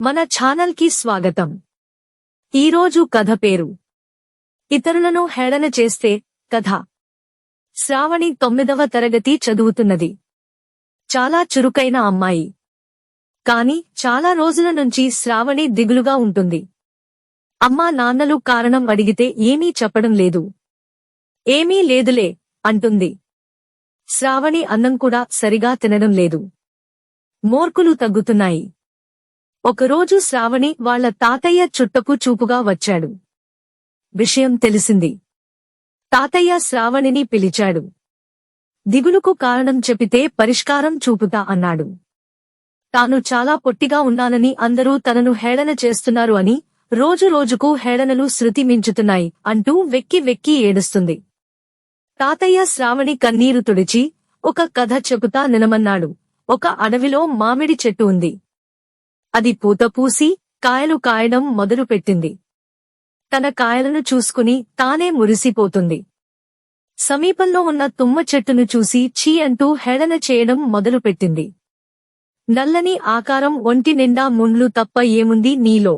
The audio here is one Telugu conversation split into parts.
మన ఛానల్ కి స్వాగతం. ఈరోజు కథ పేరు ఇతరులను హేళన చేస్తే కథ. శ్రావణి 9వ తరగతి చదువుతున్నది. చాలా చురుకైన అమ్మాయి. కాని చాలా రోజుల నుంచి శ్రావణి దిగులుగా ఉంటుంది. అమ్మా నాన్నలు కారణం అడిగితే ఏమీ చెప్పడం లేదు. ఏమీ లేదులే అంటుంది. శ్రావణి అన్నం కూడా సరిగా తినడం లేదు. మోర్కులు తగ్గుతున్నాయి. ఒకరోజు శ్రావణి వాళ్ల తాతయ్య చుట్టపు చూపుగా వచ్చాడు. విషయం తెలిసింది. తాతయ్య శ్రావణిని పిలిచాడు. దిగులుకు కారణం చెప్పితే పరిష్కారం చూపుతా అన్నాడు. తాను చాలా పొట్టిగా ఉన్నానని అందరూ తనను హేళన చేస్తున్నారు అని, రోజు రోజుకు హేళనలు శృతి మించుతున్నాయి అంటూ వెక్కి వెక్కి ఏడుస్తుంది. తాతయ్య శ్రావణి కన్నీరు తుడిచి ఒక కథ చెబుతా నిలమన్నాడు. ఒక అడవిలో మామిడి చెట్టు ఉంది. అది పూత పూసి కాయలు కాయడం మొదలుపెట్టింది. తన కాయలను చూసుకుని తానే మురిసిపోతుంది. సమీపంలో ఉన్న తుమ్మ చెట్టును చూసి ఛీ అంటూ హేళన చేయడం మొదలుపెట్టింది. నల్లని ఆకారం, ఒంటి నిండా ముండ్లు తప్ప ఏముంది నీలో,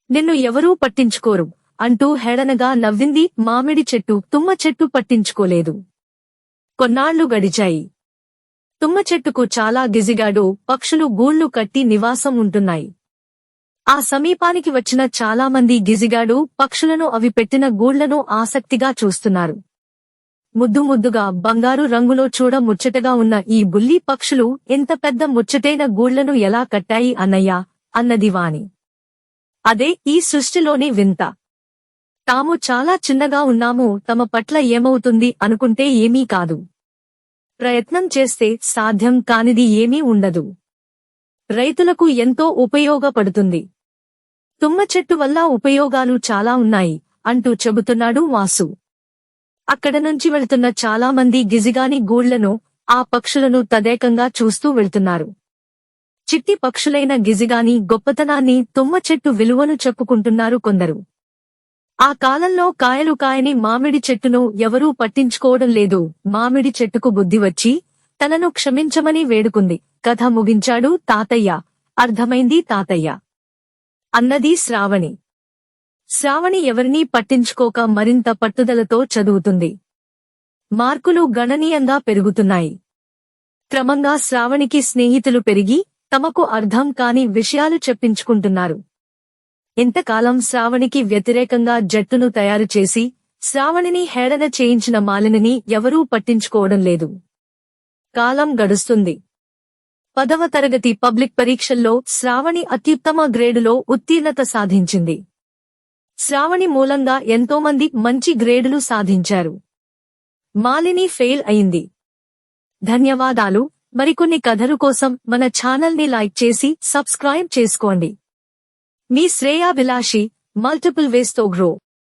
నిన్ను ఎవరూ పట్టించుకోరు అంటూ హేళనగా నవ్వింది. మామిడి చెట్టు, తుమ్మ చెట్టు పట్టించుకోలేదు. కొన్నాళ్లు గడిచాయి. తుమ్మ చెట్టుకు చాలా గిజిగాడు పక్షులు గూళ్లు కట్టి నివాసం ఉంటున్నాయి. ఆ సమీపానికి వచ్చిన చాలామంది గిజిగాడు పక్షులను అవి పెట్టిన గూళ్లను ఆసక్తిగా చూస్తున్నారు. ముద్దు ముద్దుగా బంగారు రంగులో చూడ ముచ్చటగా ఉన్న ఈ బుల్లి పక్షులు ఎంత పెద్ద ముచ్చటైన గూళ్లను ఎలా కట్టాయి అన్నయ్యా అన్నది వాణి. అదే ఈ సృష్టిలోని వింత. తాము చాలా చిన్నగా ఉన్నాము, తమ పట్ల ఏమవుతుంది అనుకుంటే ఏమీ కాదు. ప్రయత్నం చేస్తే సాధ్యం కానిది ఏమీ ఉండదు. రైతులకు ఎంతో ఉపయోగపడుతుంది. తుమ్మ చెట్టు వల్ల ఉపయోగాలు చాలా ఉన్నాయి అంటూ చెబుతున్నాడు వాసు. అక్కడ నుంచి వెళ్తున్న చాలామంది గిజిగాని గూళ్లను, ఆ పక్షులను తదేకంగా చూస్తూ వెళ్తున్నారు. చిట్టి పక్షులైన గిజిగాని గొప్పతనాన్ని, తుమ్మ చెట్టు విలువను చెప్పుకుంటున్నారు కొందరు. ఆ కాలంలో కాయలు కాయని మామిడి చెట్టును ఎవరూ పట్టించుకోవడం లేదు. మామిడి చెట్టుకు బుద్ధి వచ్చి తనను క్షమించమని వేడుకుంది. కథ ముగించాడు తాతయ్య. అర్థమైంది తాతయ్య అన్నది శ్రావణి. శ్రావణి ఎవరినీ పట్టించుకోక మరింత పట్టుదలతో చదువుతుంది. మార్కులు గణనీయంగా పెరుగుతున్నాయి. క్రమంగా శ్రావణికి స్నేహితులు పెరిగి తమకు అర్థం కాని విషయాలు చెప్పించుకుంటున్నారు. ఇంతకాలం శ్రావణికి వ్యతిరేకంగా జట్టును తయారు చేసి శ్రావణిని హేళన చేయించిన మాలినిని ఎవరూ పట్టించుకోవడం లేదు. కాలం గడుస్తుంది. 10వ తరగతి పబ్లిక్ పరీక్షల్లో శ్రావణి అత్యుత్తమ గ్రేడులో ఉత్తీర్ణత సాధించింది. శ్రావణి మూలంగా ఎంతోమంది మంచి గ్రేడులు సాధించారు. మాలిని ఫెయిల్ అయింది. ధన్యవాదాలు. మరికొన్ని కథలు కోసం మన ఛానల్ని లైక్ చేసి సబ్స్క్రైబ్ చేసుకోండి. మీ శ్రేయాభిలాషి, మల్టిపుల్ వేస్ తో గ్రో.